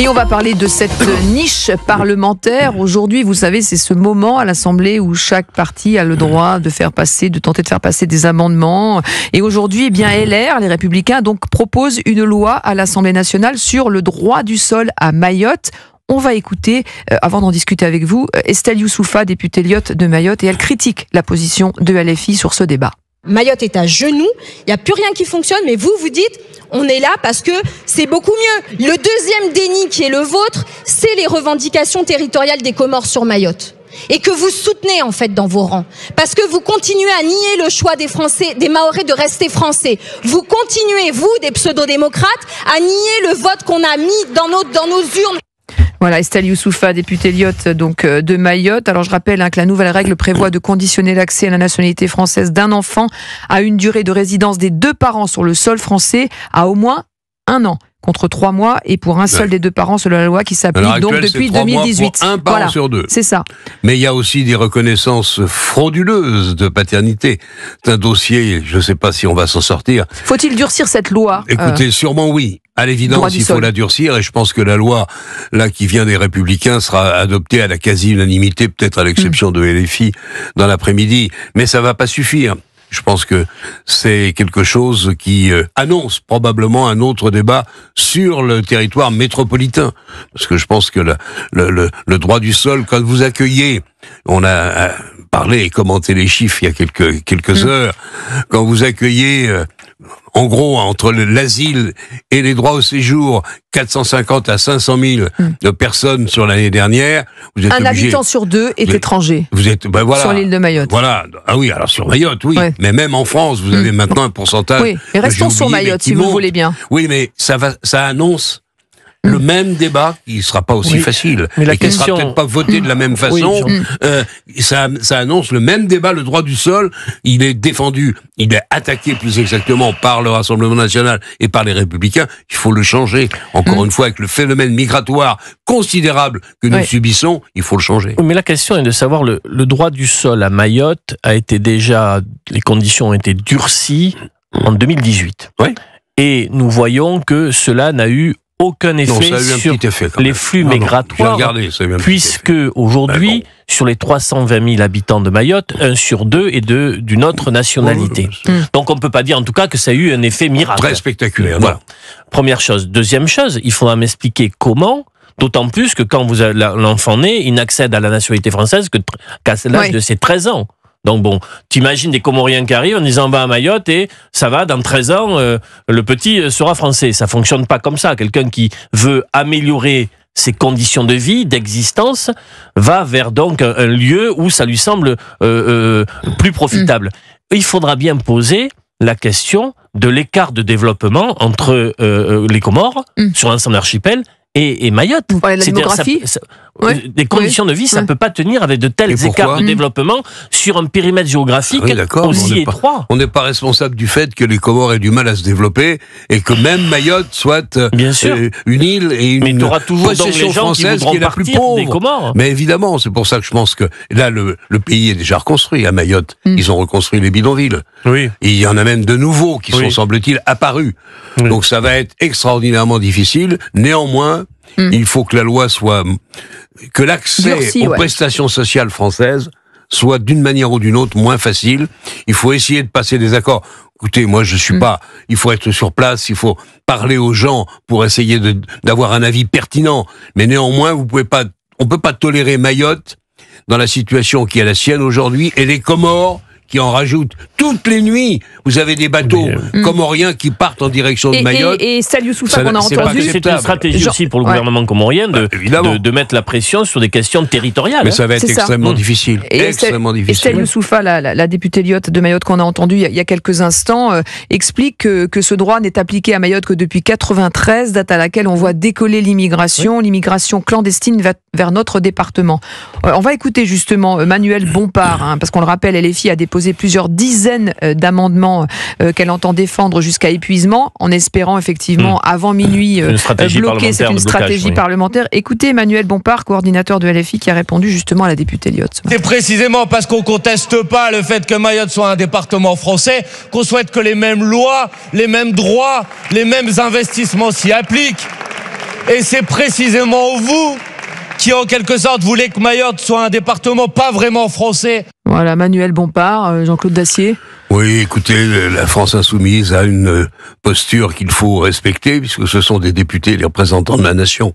Et on va parler de cette niche parlementaire. Aujourd'hui, vous savez, c'est ce moment à l'Assemblée où chaque parti a le droit de tenter de faire passer des amendements. Et aujourd'hui, eh bien, LR, les Républicains, donc, proposent une loi à l'Assemblée nationale sur le droit du sol à Mayotte. On va écouter, avant d'en discuter avec vous, Estelle Youssouffa, députée Lyotte de Mayotte, et elle critique la position de LFI sur ce débat. Mayotte est à genoux, il n'y a plus rien qui fonctionne, mais vous dites, on est là parce que c'est beaucoup mieux. Le deuxième déni qui est le vôtre, c'est les revendications territoriales des Comores sur Mayotte. Et que vous soutenez en fait dans vos rangs. Parce que vous continuez à nier le choix des Français, des Mahorais de rester français. Vous continuez, vous, des pseudo-démocrates, à nier le vote qu'on a mis dans nos urnes. Voilà, Estelle Youssouffa, députée Lyotte donc de Mayotte. Alors je rappelle que la nouvelle règle prévoit de conditionner l'accès à la nationalité française d'un enfant à une durée de résidence des deux parents sur le sol français à au moins 1 an, contre 3 mois, et pour un seul des deux parents selon la loi qui s'applique donc depuis 2018. Pour un parent sur deux. C'est ça. Mais il y a aussi des reconnaissances frauduleuses de paternité. C'est un dossier, je ne sais pas si on va s'en sortir. Faut-il durcir cette loi ? Écoutez, sûrement oui. À l'évidence, il faut la durcir, et je pense que la loi là qui vient des Républicains sera adoptée à la quasi-unanimité, peut-être à l'exception de LFI dans l'après-midi. Mais ça va pas suffire. Je pense que c'est quelque chose qui annonce probablement un autre débat sur le territoire métropolitain. Parce que je pense que le droit du sol, quand vous accueillez, on a parlé et commenté les chiffres il y a quelques heures, quand vous accueillez, en gros, entre l'asile et les droits au séjour, 450 à 500 000 de personnes sur l'année dernière, vous êtes un habitant sur 2 est étranger. Vous êtes, voilà, sur l'île de Mayotte. Voilà. Ah oui, alors sur Mayotte, oui. Ouais. Mais même en France, vous avez maintenant un pourcentage. Oui, mais restons sur Mayotte, si vous le voulez bien. Oui, mais ça annonce le même débat qui sera pas aussi facile, mais la et qui sera peut-être pas voté de la même façon. Ça annonce le même débat. Le droit du sol, il est défendu, il est attaqué plus exactement par le Rassemblement national et par les Républicains. Il faut le changer. Encore une fois, avec le phénomène migratoire considérable que nous subissons, il faut le changer. Mais la question est de savoir le droit du sol à Mayotte a été déjà, les conditions ont été durcies en 2018. Oui. Et nous voyons que cela n'a eu aucun effet sur les flux migratoires, puisque aujourd'hui, sur les 320 000 habitants de Mayotte, 1 sur 2 est d'une autre nationalité. Donc on ne peut pas dire en tout cas que ça a eu un effet miracle. Très spectaculaire. Voilà. Première chose. Deuxième chose, il faudra m'expliquer comment, d'autant plus que quand l'enfant naît, il n'accède à la nationalité française qu'à l'âge de ses 13 ans. Donc bon, t'imagines des Comoriens qui arrivent en disant on va à Mayotte et ça va, dans 13 ans, le petit sera français. Ça fonctionne pas comme ça. Quelqu'un qui veut améliorer ses conditions de vie, d'existence, va vers donc un lieu où ça lui semble plus profitable. Il faudra bien poser la question de l'écart de développement entre les Comores, sur l'ensemble de l'archipel, et Mayotte. La démographie. Des conditions de vie, ça ne peut pas tenir avec de tels écarts de développement sur un périmètre géographique aussi étroit. On n'est pas responsable du fait que les Comores aient du mal à se développer et que même Mayotte soit une île et une possession française qui est la plus pauvre. Mais évidemment, c'est pour ça que je pense que là, le pays est déjà reconstruit à Mayotte. Ils ont reconstruit les bidonvilles. Oui. Et il y en a même de nouveaux qui sont, semble-t-il, apparus. Donc ça va être extraordinairement difficile. Néanmoins, il faut que la loi soit... que l'accès aux prestations sociales françaises soit d'une manière ou d'une autre moins facile. Il faut essayer de passer des accords. Écoutez, moi je suis pas... Il faut être sur place, il faut parler aux gens pour essayer d'avoir un avis pertinent. Mais néanmoins, on peut pas tolérer Mayotte dans la situation qui est la sienne aujourd'hui, et les Comores qui en rajoutent toutes les nuits. Vous avez des bateaux comoriens qui partent en direction de Mayotte. Et Estelle Youssouffa, qu'on a entendu. C'est une stratégie aussi pour le gouvernement comorien de mettre la pression sur des questions territoriales. Mais ça va être extrêmement difficile. Estelle Youssouffa, la députée Lyotte de Mayotte qu'on a entendue il y a quelques instants, explique que ce droit n'est appliqué à Mayotte que depuis 1993, date à laquelle on voit décoller l'immigration. L'immigration clandestine vers notre département. On va écouter justement Manuel Bompard, parce qu'on le rappelle, LFI a déposé plusieurs dizaines d'amendements qu'elle entend défendre jusqu'à épuisement, en espérant effectivement avant minuit bloquer. C'est une stratégie parlementaire. Écoutez Emmanuel Bompard, coordinateur de LFI, qui a répondu justement à la députée Lyotte. C'est précisément parce qu'on conteste pas le fait que Mayotte soit un département français qu'on souhaite que les mêmes lois, les mêmes droits, les mêmes investissements s'y appliquent. Et c'est précisément vous qui, en quelque sorte, voulez que Mayotte soit un département pas vraiment français. Voilà, Manuel Bompard, Jean-Claude Dacier. Oui, écoutez, la France insoumise a une posture qu'il faut respecter, puisque ce sont des députés, les représentants de la nation.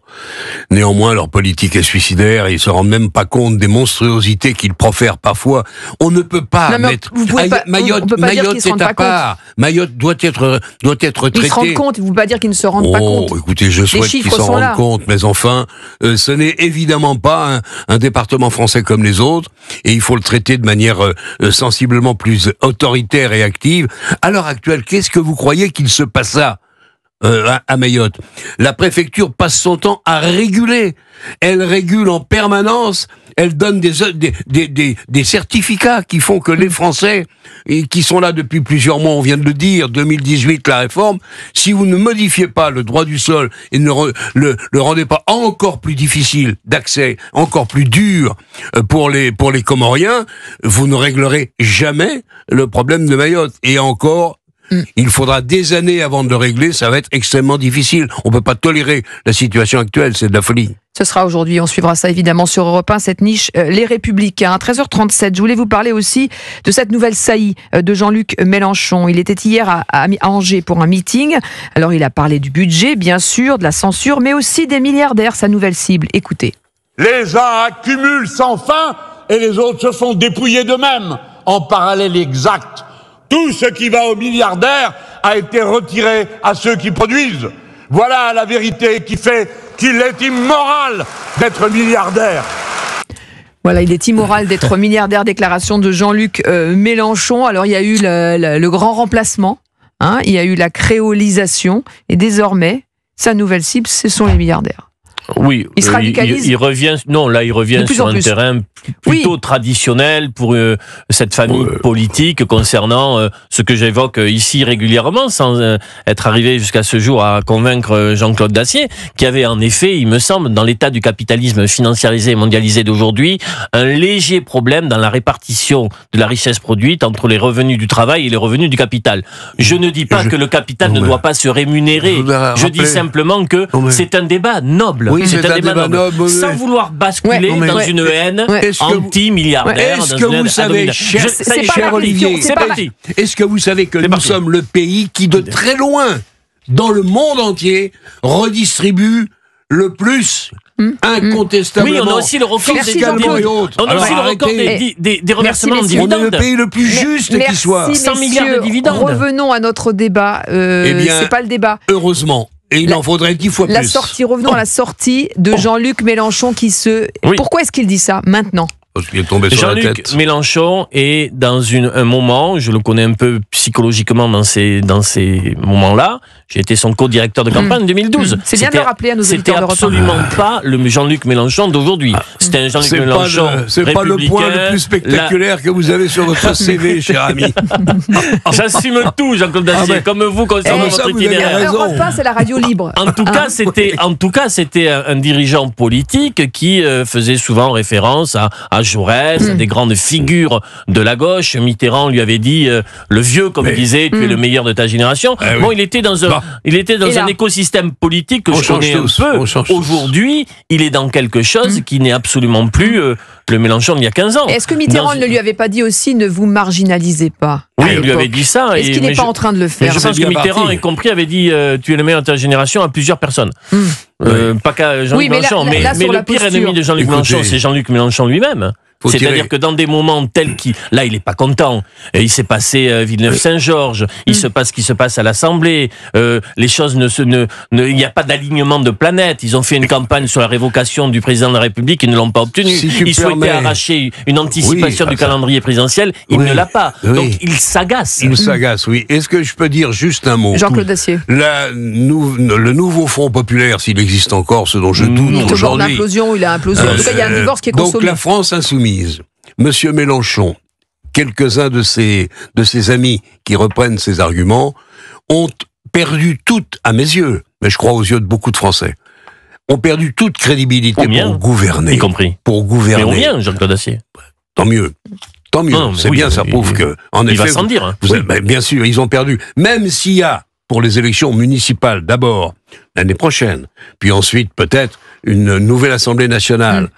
Néanmoins, leur politique est suicidaire, et ils se rendent même pas compte des monstruosités qu'ils profèrent parfois. On ne peut pas mettre... Mayotte est à part. Mayotte doit être traité... Ils se rendent compte, vous ne pouvez pas dire qu'ils ne se rendent pas compte. Écoutez, je souhaite qu'ils s'en rendent compte, mais enfin, ce n'est évidemment pas un département français comme les autres, et il faut le traiter de manière sensiblement plus autoritaire et active. À l'heure actuelle, qu'est-ce que vous croyez qu'il se passe là à Mayotte? La préfecture passe son temps à réguler. Elle régule en permanence. Elle donne des certificats qui font que les Français, qui sont là depuis plusieurs mois, on vient de le dire, 2018, la réforme, si vous ne modifiez pas le droit du sol et ne le rendez pas encore plus difficile d'accès, encore plus dur pour les Comoriens, vous ne réglerez jamais le problème de Mayotte. Et encore, il faudra des années avant de le régler, ça va être extrêmement difficile. On peut pas tolérer la situation actuelle, c'est de la folie. Ce sera aujourd'hui, on suivra ça évidemment sur Europe 1, cette niche Les Républicains. À 13h37, je voulais vous parler aussi de cette nouvelle saillie de Jean-Luc Mélenchon. Il était hier à Angers pour un meeting. Alors il a parlé du budget, bien sûr, de la censure, mais aussi des milliardaires, sa nouvelle cible. Écoutez. Les uns accumulent sans fin et les autres se font dépouiller d'eux-mêmes. En parallèle exact, tout ce qui va aux milliardaires a été retiré à ceux qui produisent. Voilà la vérité qui fait qu'il est immoral d'être milliardaire. Voilà, il est immoral d'être milliardaire, déclaration de Jean-Luc Mélenchon. Alors il y a eu le grand remplacement, il y a eu la créolisation, et désormais, sa nouvelle cible, ce sont les milliardaires. Oui, il se radicalise. Il revient sur un terrain plutôt traditionnel pour cette famille politique concernant ce que j'évoque ici régulièrement, sans être arrivé jusqu'à ce jour à convaincre Jean-Claude Dacier, qui avait en effet, il me semble, dans l'état du capitalisme financiarisé et mondialisé d'aujourd'hui, un léger problème dans la répartition de la richesse produite entre les revenus du travail et les revenus du capital. Je ne dis pas que le capital ne doit pas se réménérer. Je dis simplement que c'est un débat noble. Oui, c'est un débat noble. Sans vouloir basculer dans une haine anti-milliardaire. Est-ce que vous savez, cher Olivier, est-ce que vous savez que nous sommes le pays qui, de très loin, dans le monde entier, redistribue le plus incontestablement. Oui, on a aussi le record des reversements de dividendes. On est le pays le plus juste qui soit. 100 milliards de dividendes. Revenons à notre débat. C'est pas le débat. Heureusement. Et il en faudrait 10 fois plus. Revenons à la sortie de Jean-Luc Mélenchon qui se... Oui. Pourquoi est-ce qu'il dit ça maintenant ? Parce qu'il est tombé sur la tête. Jean-Luc Mélenchon est dans un moment, je le connais un peu psychologiquement dans ces moments-là. J'ai été son co-directeur de campagne en 2012. C'est bien de le rappeler à nos auditeurs. C'était absolument pas le Jean-Luc Mélenchon d'aujourd'hui. C'était un Jean-Luc Mélenchon c'est pas le point le plus spectaculaire que vous avez sur votre CV, cher ami. J'assume tout, Jean-Claude Dacier, comme vous concernant votre itinéraire. Europe 1, c'est la radio libre. En tout cas, c'était un dirigeant politique qui faisait souvent référence à Jaurès, à des grandes figures de la gauche. Mitterrand lui avait dit, le vieux, comme il disait, tu es le meilleur de ta génération. Bon, il était dans un écosystème politique que je connais un peu. Aujourd'hui, il est dans quelque chose qui n'est absolument plus le Mélenchon d'il y a 15 ans. Est-ce que Mitterrand ne lui avait pas dit aussi, ne vous marginalisez pas? Oui, il lui avait dit ça. Est-ce qu'il n'est pas en train de le faire? Je pense que Mitterrand, y compris, avait dit tu es le meilleur de ta génération à plusieurs personnes. Pas qu'à Jean-Luc Mélenchon. Mais le pire ennemi de Jean-Luc Mélenchon, c'est Jean-Luc Mélenchon lui-même. C'est-à-dire que dans des moments tels qu'il... Là, il n'est pas content. Il s'est passé Villeneuve-Saint-Georges. Il se passe ce qui se passe à l'Assemblée. Les choses il n'y a pas d'alignement de planète. Ils ont fait une campagne sur la révocation du président de la République. Ils ne l'ont pas obtenue. Ils souhaitaient arracher une anticipation du calendrier présidentiel. Il ne l'a pas. Donc, il s'agace. Il s'agace, oui. Est-ce que je peux dire juste un mot? Jean-Claude Dacier. Le nouveau Front populaire, s'il existe encore, ce dont je doute aujourd'hui. Il a implosé. En tout cas, il y a un divorce qui est consommé. Donc, la France insoumise. Monsieur Mélenchon, quelques-uns de ses amis qui reprennent ses arguments ont perdu toute, à mes yeux, mais je crois aux yeux de beaucoup de Français, ont perdu toute crédibilité pour gouverner. Y compris. Pour gouverner. Mais on vient, Jean-Claude Dacier. Tant mieux. Tant mieux. C'est bien, ça prouve que, en effet. Il va sans dire. Bien sûr, ils ont perdu. Même s'il y a pour les élections municipales d'abord, l'année prochaine, puis ensuite peut-être une nouvelle Assemblée nationale.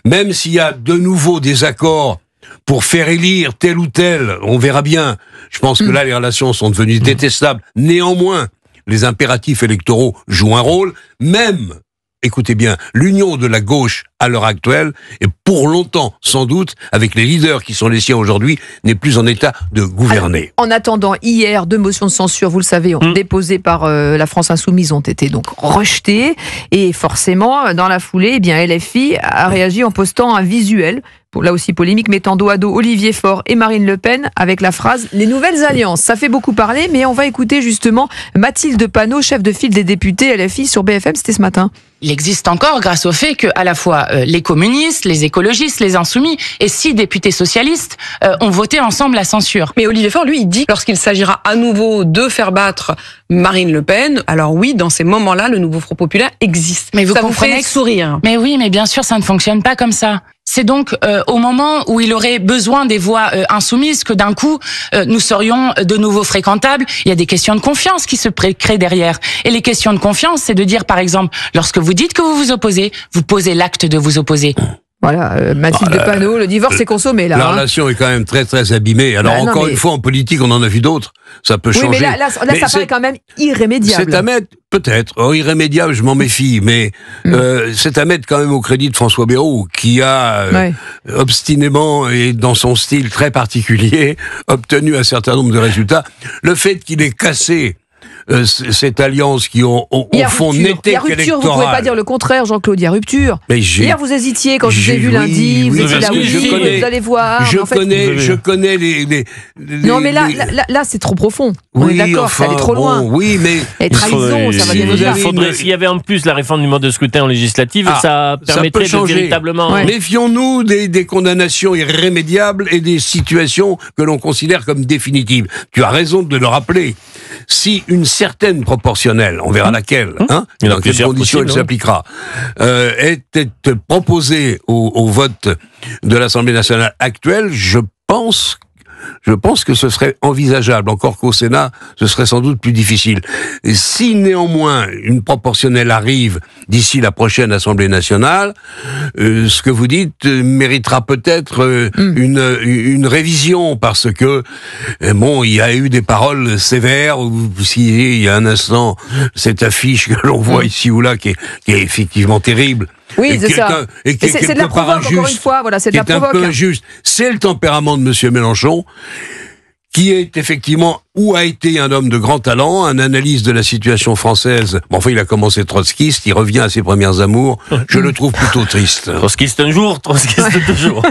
Même s'il y a de nouveau des accords pour faire élire tel ou tel, on verra bien. Je pense que là, les relations sont devenues détestables. Néanmoins, les impératifs électoraux jouent un rôle, même, écoutez bien, l'union de la gauche à l'heure actuelle, et pour longtemps, sans doute, avec les leaders qui sont les siens aujourd'hui, n'est plus en état de gouverner. En attendant, hier, 2 motions de censure, vous le savez, déposées par la France Insoumise, ont été donc rejetées. Et forcément, dans la foulée, eh bien, LFI a réagi en postant un visuel, là aussi polémique, mettant dos à dos Olivier Faure et Marine Le Pen avec la phrase « Les nouvelles alliances ». Ça fait beaucoup parler, mais on va écouter justement Mathilde Panot, chef de file des députés LFI sur BFM, c'était ce matin. Il existe encore grâce au fait que à la fois les communistes, les écologistes, les insoumis et 6 députés socialistes ont voté ensemble la censure. Mais Olivier Faure, lui, il dit que lorsqu'il s'agira à nouveau de faire battre Marine Le Pen, alors oui, dans ces moments-là, le nouveau Front populaire existe. Mais vous ça comprenez vous fait sourire. Mais oui, mais bien sûr, ça ne fonctionne pas comme ça. C'est donc au moment où il aurait besoin des voix insoumises que d'un coup, nous serions de nouveau fréquentables. Il y a des questions de confiance qui se créent derrière. Et les questions de confiance, c'est de dire, par exemple, lorsque vous dites que vous vous opposez, vous posez l'acte de vous opposer. Voilà, Mathilde Panot, le divorce est consommé là. La relation est quand même très très abîmée. Alors une fois, en politique, on en a vu d'autres. Ça peut changer. Oui, mais là ça paraît quand même irrémédiable. C'est à mettre, peut-être, irrémédiable, je m'en méfie, mais c'est à mettre quand même au crédit de François Bayrou, qui a obstinément, et dans son style très particulier, obtenu un certain nombre de résultats. Le fait qu'il ait cassé cette alliance qui, au fond, n'était qu'électorale. Il y a rupture, vous ne pouvez pas dire le contraire, Jean-Claude, il y a rupture. Mais hier, vous hésitiez quand je vous ai vu lundi, vous étiez là, vous allez voir. Je connais les... Non, mais là c'est trop profond. On est d'accord, ça allait trop loin. Oui, mais... Et trahison, ça va bien. S'il y avait en plus la réforme du mode de scrutin en législative, ça permettrait de véritablement... Méfions-nous des condamnations irrémédiables et des situations que l'on considère comme définitives. Tu as raison de le rappeler. Si une certaine proportionnelle, on verra laquelle, et dans quelles conditions elle s'appliquera, était proposée au vote de l'Assemblée nationale actuelle, je pense que ce serait envisageable, encore qu'au Sénat, ce serait sans doute plus difficile. Et si néanmoins une proportionnelle arrive d'ici la prochaine Assemblée nationale, ce que vous dites méritera peut-être une révision, parce que il y a eu des paroles sévères. Il y a un instant, cette affiche que l'on voit ici ou là, qui est effectivement terrible. Oui, c'est ça. C'est de la provoque, encore une fois. Voilà, c'est de la provoque. Un peu injuste. C'est le tempérament de M. Mélenchon, qui est effectivement, ou a été un homme de grand talent, un analyste de la situation française. Bon, enfin, il a commencé trotskiste, il revient à ses premières amours. Je le trouve plutôt triste. Trotskiste un jour, trotskiste toujours.